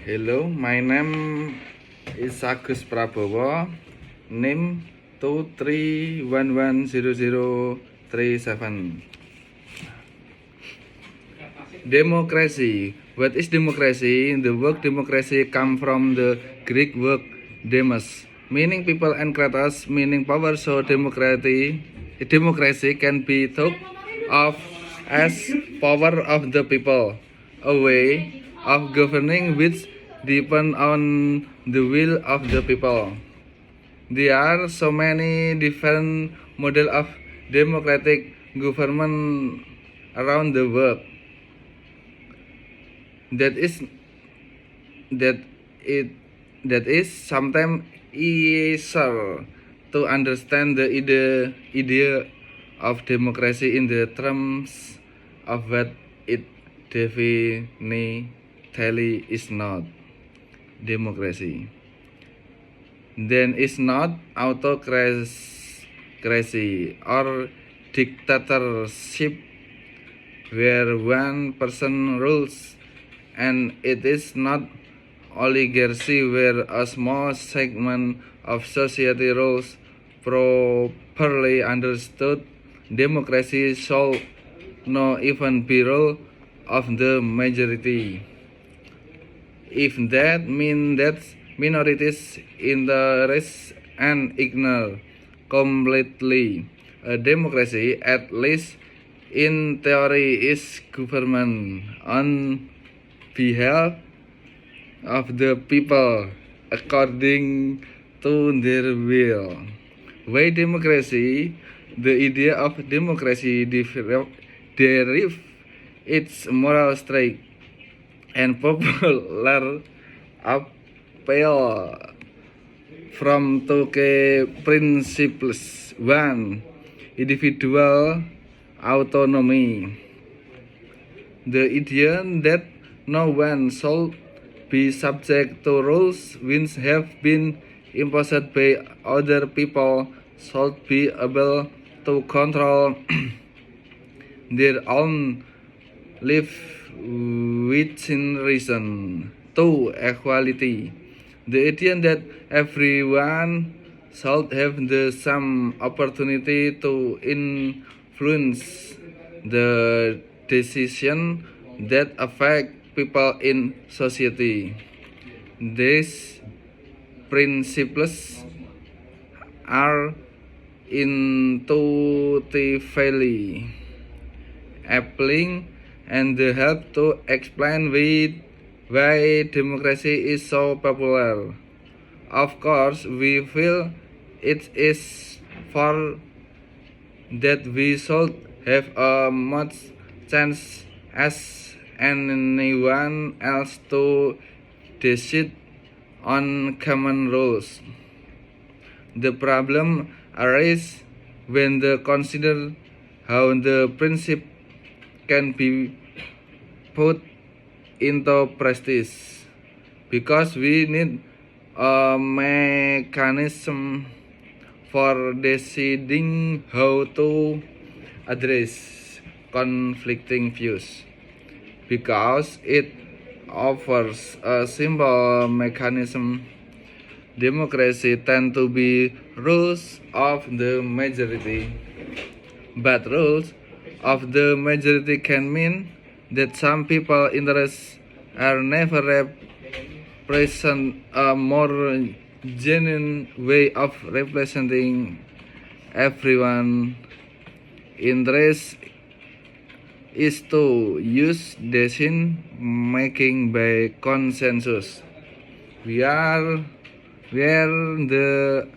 Hello, my name is Agus Prabowo. NIM 23110037. Democracy. What is democracy? The word democracy come from the Greek word demos, meaning people, and kratos, meaning power. So democracy can be thought of as power of the people, a way of governing which depend on the will of the people. There are so many different model of democratic government around the world that is that it that is sometimes easier to understand the idea of democracy in the terms of what it definitely is not. Democracy then is not autocracy or dictatorship where one person rules, and it is not oligarchy where a small segment of society rules. Properly understood, democracy should not even be rule of the majority. If that means that minorities interest and ignore completely, a democracy, at least in theory, is government on behalf of the people according to their will. Why democracy? The idea of democracy derives its moral strength and popular appeal from two key principles. One, individual autonomy. The idea that no one should be subject to rules which have been imposed by other people, should be able to control their own life within reason. 2. Equality. The idea that everyone should have the same opportunity to influence the decision that affect people in society. These principles are intuitively appealing and they help to explain why democracy is so popular. Of course, we feel it is for that we should have a much chance as anyone else to decide on common rules. The problem arises when they consider how the principle can be put into practice, because we need a mechanism for deciding how to address conflicting views. Because it offers a simple mechanism, democracy tend to be rules of the majority. But rules of the majority can mean that some people interests are never represent. A more genuine way of representing everyone interest is to use decision making by consensus. Where the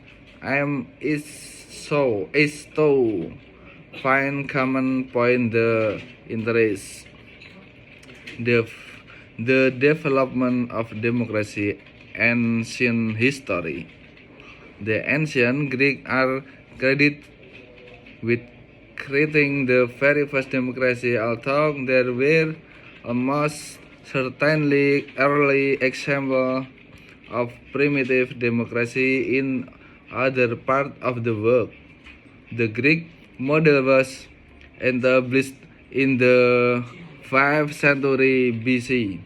aim is to find common point the interest. The development of democracy, ancient history. The ancient Greeks are credited with creating the very first democracy, although there were almost certainly early examples of primitive democracy in other parts of the world. The Greek model was established in the 5th century BC.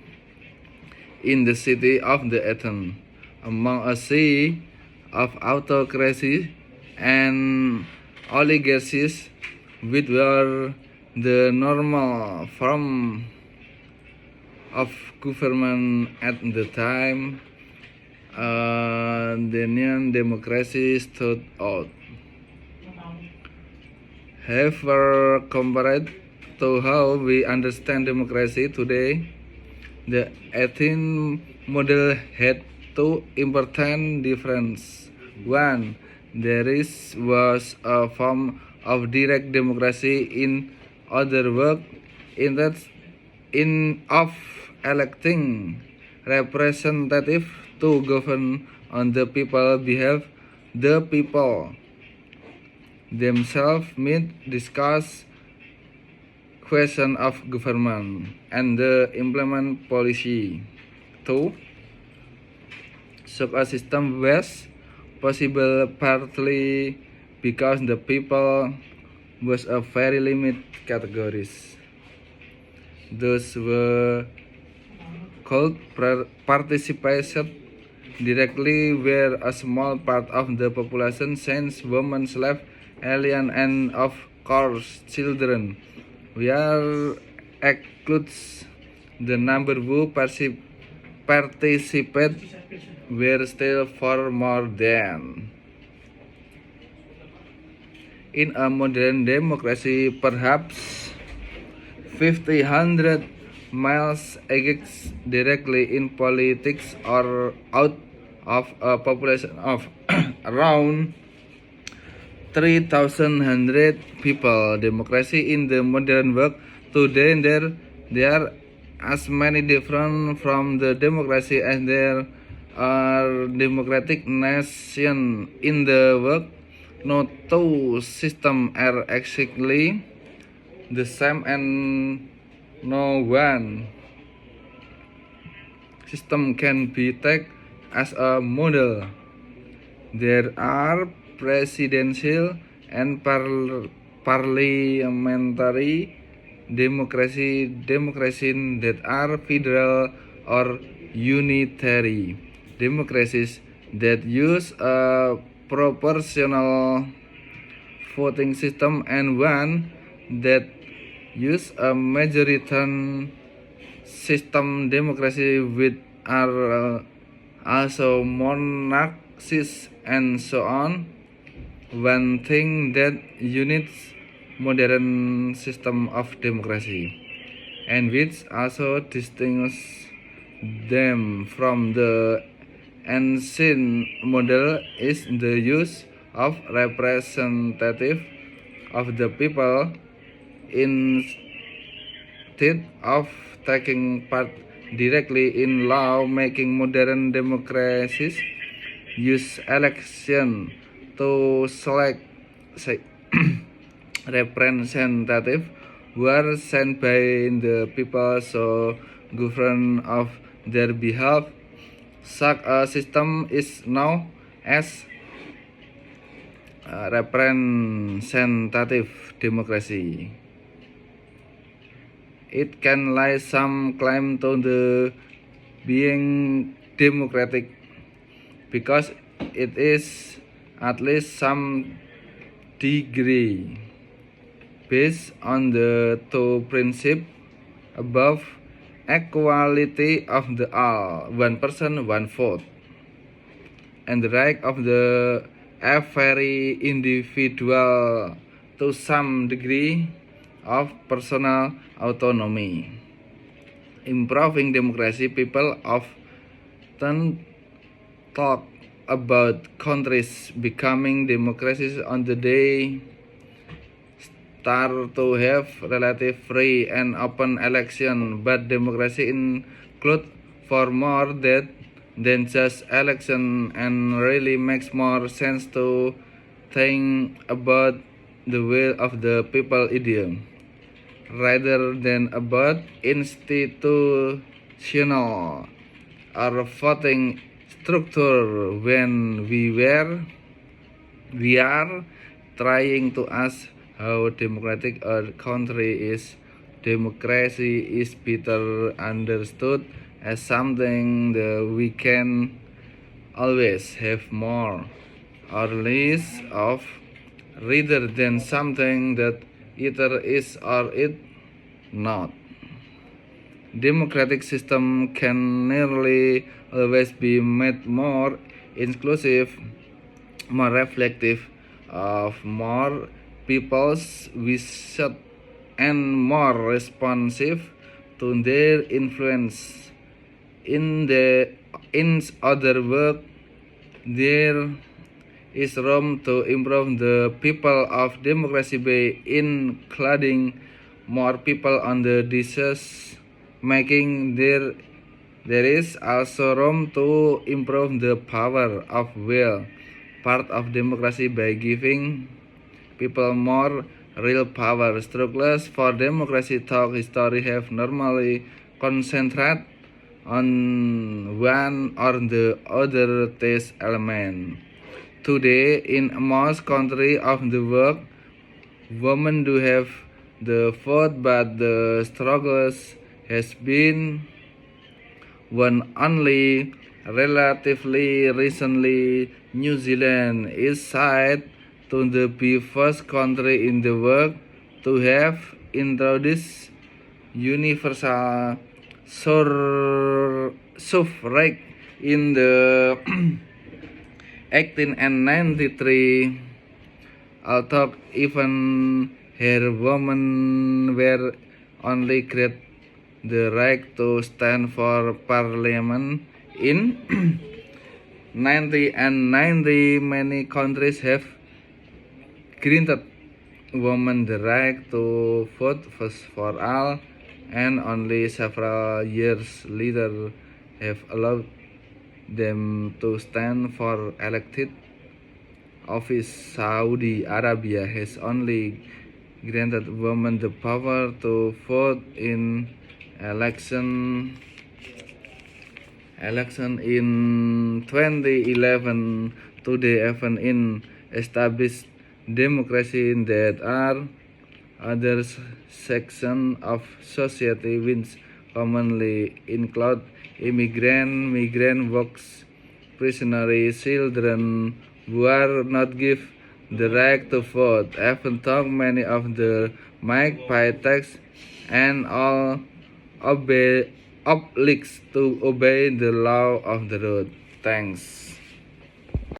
in the city of the Athens, among a sea of autocracy and oligarchies, which were the normal form of government at the time. The new democracy stood out. However, compared to how we understand democracy today, the Athenian model had two important differences. One, was a form of direct democracy. In other words, of electing representative to govern on the people behalf. The people themselves meet, discuss question of government and the implement policy. 2. Such a system was possible partly because the people was a very limited categories. Those were called participation directly, were a small part of the population, since women, slaves, alien, and of course children. We are excludes the number who participate were still far more than. In a modern democracy, perhaps 100 miles engage directly in politics or out of a population of around 3,100 people. Democracy in the modern world today, there are as many different from the democracy as there are democratic nations in the world. No two systems are exactly the same, and no one system can be taken as a model. There are presidential and parliamentary democracies that are federal or unitary democracies that use a proportional voting system, and one that use a majoritarian system. Democracy with are also monarchies and so on. One thing that unites modern system of democracy, and which also distinguishes them from the ancient model, is the use of representative of the people instead of taking part directly in law making. Modern democracies use election to select representative who are sent by the people so govern of their behalf. Such a system is known as representative democracy. It can lay some claim to the being democratic because it is at least some degree based on the two principles above: equality of the all, one person, one vote, and the right of the every individual to some degree of personal autonomy. Improving democracy, people often talk about countries becoming democracies on the day start to have relative free and open election, but democracy includes far more than just election, and really makes more sense to think about the will of the people idea rather than about institutional or voting structure. When we are trying to ask how democratic a country is, democracy is better understood as something that we can always have more or less of, rather than something that either is or is not. Democratic system can nearly always be made more inclusive, more reflective of more people's wishes, and more responsive to their influence. In other words, there is room to improve the people of democracy by including more people on the decision making. There is also room to improve the power of will part of democracy by giving people more real power. Struggles for democracy throughout history have normally concentrated on one or the other test element. Today, in most countries of the world, women do have the vote, but the struggles has been won only relatively recently. New Zealand is said to be first country in the world to have introduced universal suffrage in the 1893, although even here women were only granted the right to stand for parliament in 1990. Many countries have granted women the right to vote first for all, and only several years later have allowed them to stand for elected office. Saudi Arabia has only granted women the power to vote in election in 2011. Today, even in established democracy, there are other sections of society which commonly include migrant workers, prisoners, children who are not given the right to vote, even though many of them might pay tax and all obliged to obey the law of the road. Thanks.